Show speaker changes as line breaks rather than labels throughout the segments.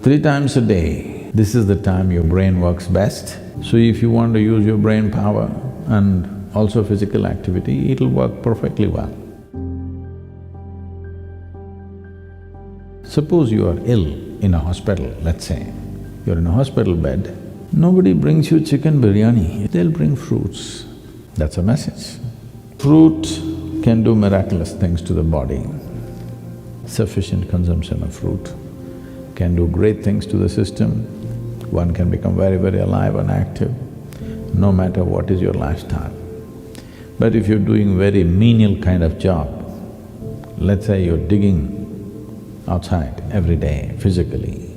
3 times a day, this is the time your brain works best. So if you want to use your brain power and also physical activity, it'll work perfectly well. Suppose you are ill in a hospital, let's say, you're in a hospital bed, nobody brings you chicken biryani, they'll bring fruits. That's a message. Fruit can do miraculous things to the body. Sufficient consumption of fruit can do great things to the system. One can become very, very alive and active, no matter what is your lifestyle. But if you're doing very menial kind of job, let's say you're digging outside every day physically,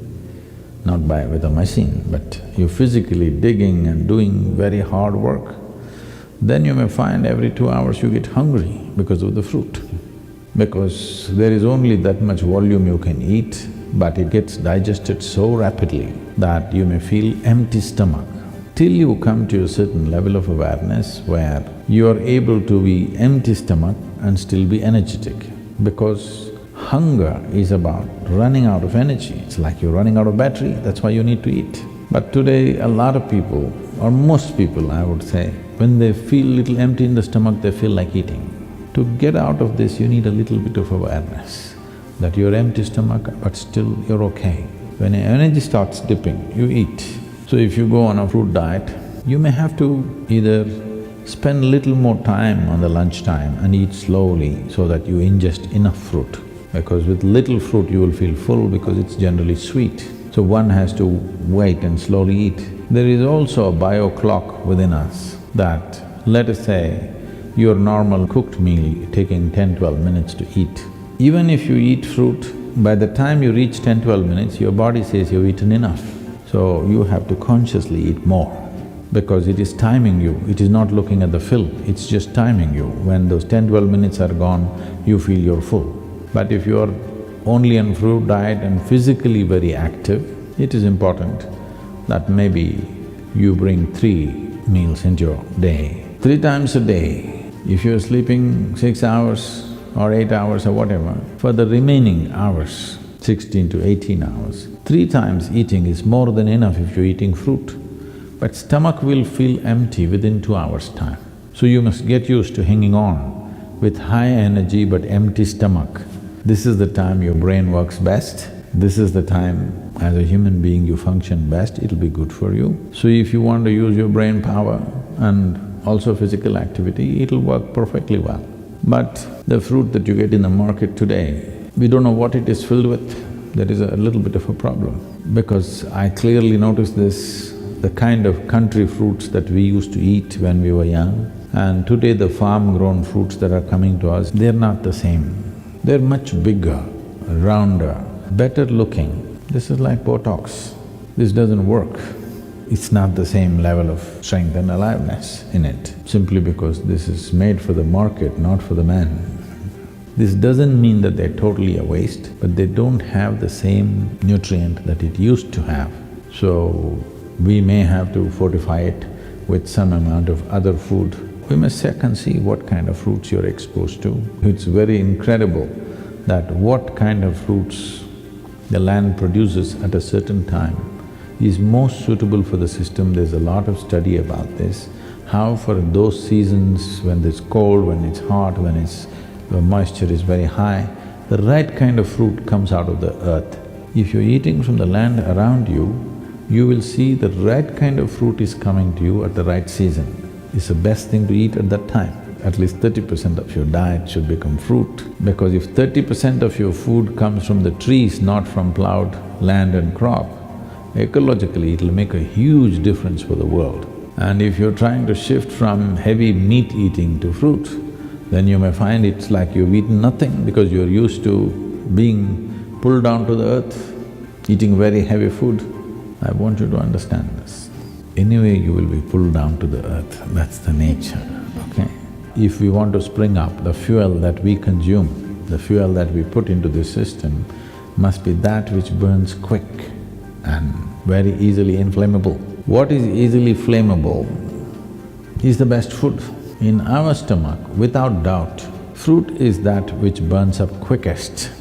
not with a machine, but you're physically digging and doing very hard work, then you may find every 2 hours you get hungry because of the fruit. Because there is only that much volume you can eat, but it gets digested so rapidly that you may feel empty stomach. Till you come to a certain level of awareness where you are able to be empty stomach and still be energetic. Because hunger is about running out of energy, it's like you're running out of battery, that's why you need to eat. But today a lot of people, or most people I would say, when they feel little empty in the stomach, they feel like eating. To get out of this, you need a little bit of awareness that you're empty stomach but still you're okay. When your energy starts dipping, you eat. So if you go on a fruit diet, you may have to either spend little more time on the lunchtime and eat slowly so that you ingest enough fruit. Because with little fruit you will feel full because it's generally sweet. So one has to wait and slowly eat. There is also a bio clock within us that, let us say, your normal cooked meal taking 10-12 minutes to eat. Even if you eat fruit, by the time you reach 10-12 minutes, your body says you've eaten enough. So you have to consciously eat more because it is timing you, it is not looking at the fill, it's just timing you. When those 10-12 minutes are gone, you feel you're full. But if you're only on fruit diet and physically very active, it is important that maybe you bring 3 meals into your day. 3 times a day, if you're sleeping 6 hours or 8 hours or whatever, for the remaining hours, 16 to 18 hours, 3 times eating is more than enough if you're eating fruit. But stomach will feel empty within 2 hours' time. So you must get used to hanging on with high energy but empty stomach. This is the time your brain works best, this is the time as a human being you function best, it'll be good for you. So if you want to use your brain power and also physical activity, it'll work perfectly well. But the fruit that you get in the market today, we don't know what it is filled with, there is a little bit of a problem. Because I clearly noticed this, the kind of country fruits that we used to eat when we were young, and today the farm-grown fruits that are coming to us, they're not the same. They're much bigger, rounder, better looking. This is like Botox, this doesn't work. It's not the same level of strength and aliveness in it, simply because this is made for the market, not for the man. This doesn't mean that they're totally a waste, but they don't have the same nutrient that it used to have. So, we may have to fortify it with some amount of other food. We must check and see what kind of fruits you're exposed to. It's very incredible that what kind of fruits the land produces at a certain time is most suitable for the system. There's a lot of study about this, how for those seasons when it's cold, when it's hot, when the moisture is very high, the right kind of fruit comes out of the earth. If you're eating from the land around you, you will see the right kind of fruit is coming to you at the right season. It's the best thing to eat at that time. At least 30% of your diet should become fruit, because if 30% of your food comes from the trees, not from plowed land and crop, ecologically it'll make a huge difference for the world. And if you're trying to shift from heavy meat eating to fruit, then you may find it's like you've eaten nothing because you're used to being pulled down to the earth, eating very heavy food. I want you to understand this. Anyway, you will be pulled down to the earth, that's the nature, okay? If we want to spring up, the fuel that we consume, the fuel that we put into this system must be that which burns quick and very easily inflammable. What is easily flammable is the best food. In our stomach, without doubt, fruit is that which burns up quickest.